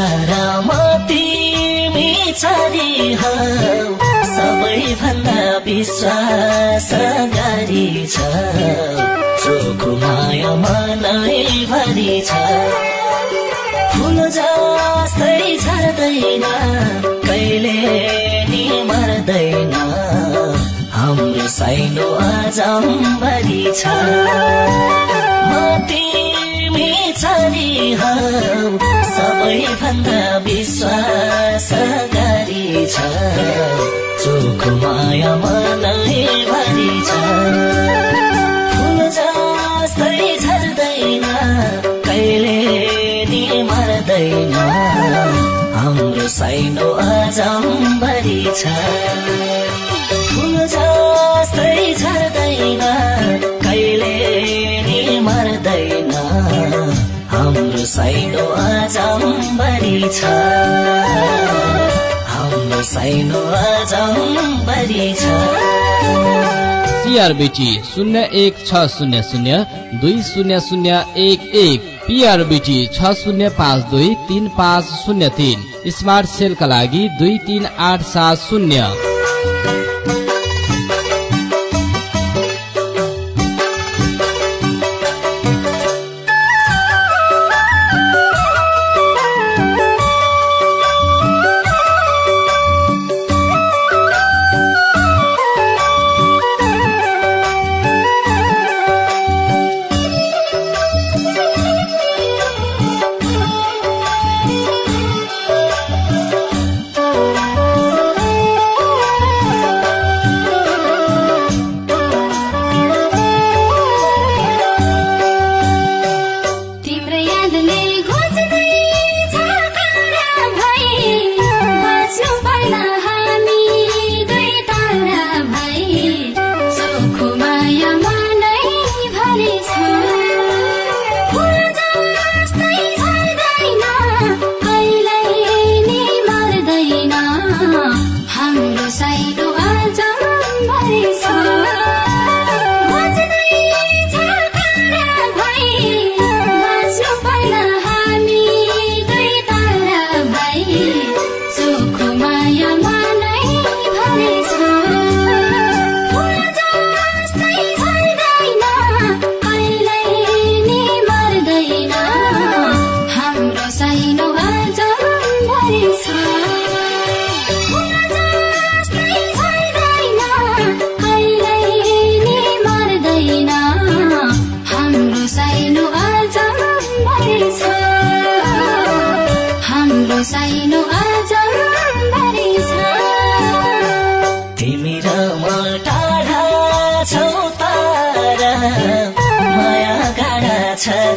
संसारमा तिमी छरी हौ सबैभन्दा विश्वासकारी छ चोखो माया मनैभरि छ फुल जस्तै झर्दैन कहिले नि मर्दैन हाम्रो साइनो अजम्बरी छ म तिमी छरी हौ सबैभन्दा विश्वासकारी छ चोखो माया मनैभरि छ फुल जस्तै झर्दैन कहिले नि मर्दैन हाम्रो साइनो अजम्बरी छ फुल जस्तै झर्दैन कहिले नि मर्दैन हाम्रो साइनो अजम्बरी छ हाम्रो साइनो अजम्बरी छ CRBT 0160020011 PRBT 60523503 स्मार्ट सेलका लागि 23870।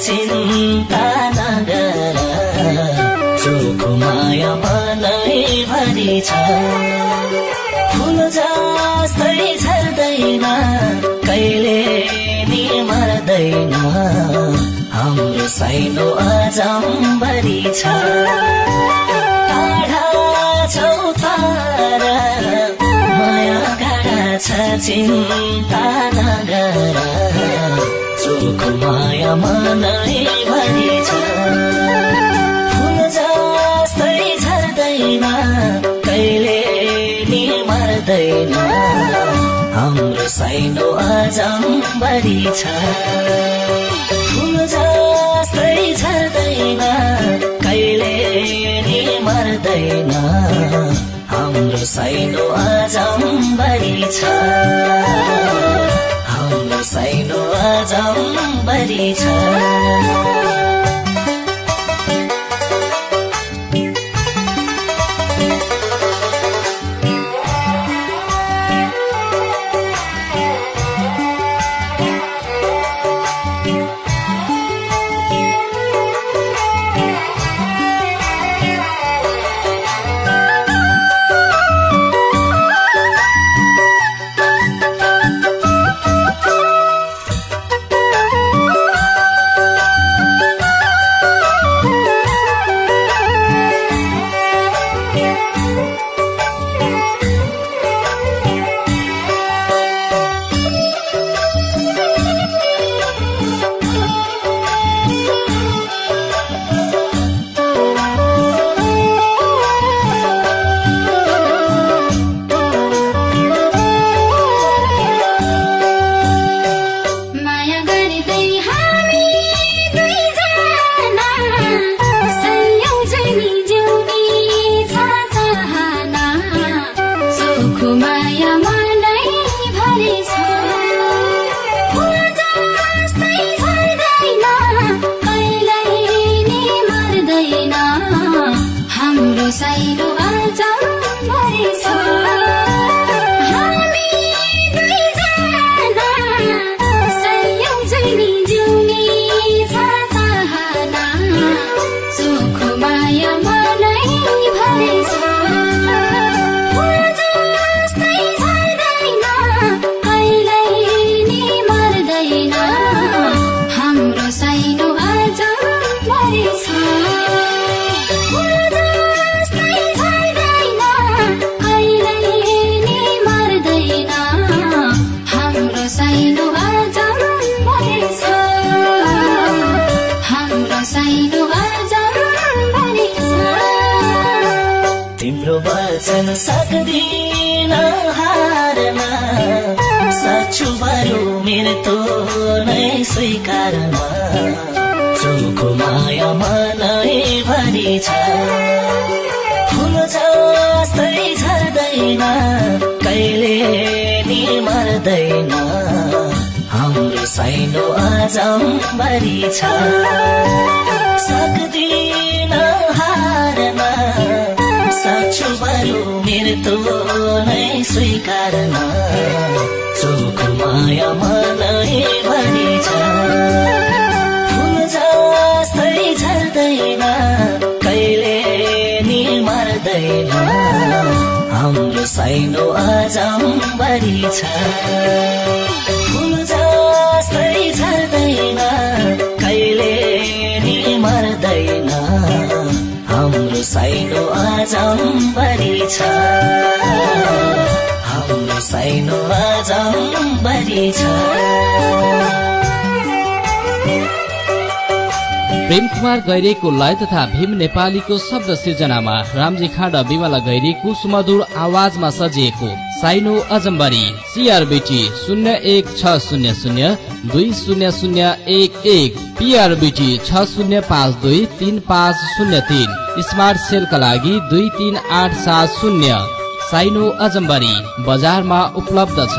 चिन्ता नगर चोखो माया मनैभरि छ फुल जस्तै झर्दैन कहिले नि मर्दैन हाम्रो साइनो अजम्बरी छ टाढा छौ तारा माया गाडा छ चिन्ता नगर चोखो माया मनैभरि छ फुल जस्तै झर्दैन कहिले नि मर्दैन हाम्रो साइनो अजम्बरी छ फुल जस्तै झर्दैन कहिले नि मर्दैन हाम्रो साइनो अजम्बरी छ हाम्रो साइनो अजम्बरी छ। मृत्यु नै स्वीकार्न चोखो माया मनैभरि छ फुल जस्तै झर्दैन कहिले नि मर्दैन हाम्रो साइनो अजम्बरी छ सक्दिन हार्न सक्छु बरु मृत्यु नै स्वीकार्न चोखो माया मनैभरि छ फुल जस्तै झर्दैन कहिले नि मर्दैन हाम्रो साइनो अजम्बरी छ फुल जस्तै झर्दैन कहिले नि मर्दैन हाम्रो साइनो अजम्बरी छ हाम्रो साइनो अजम्बरी छ प्रेम कुमार गैरेको लय तथा भीम नेपालीको शब्द सिर्जनामा रामजी खाँड विमला गैरेको सुमधुर आवाजमा सजिएको साइनो अजम्बरी CRBT 01600200011 PRBT 60523503 स्मार्ट सेलका लागि 23870 साइनो अजम्बरी बजारमा उपलब्ध छ।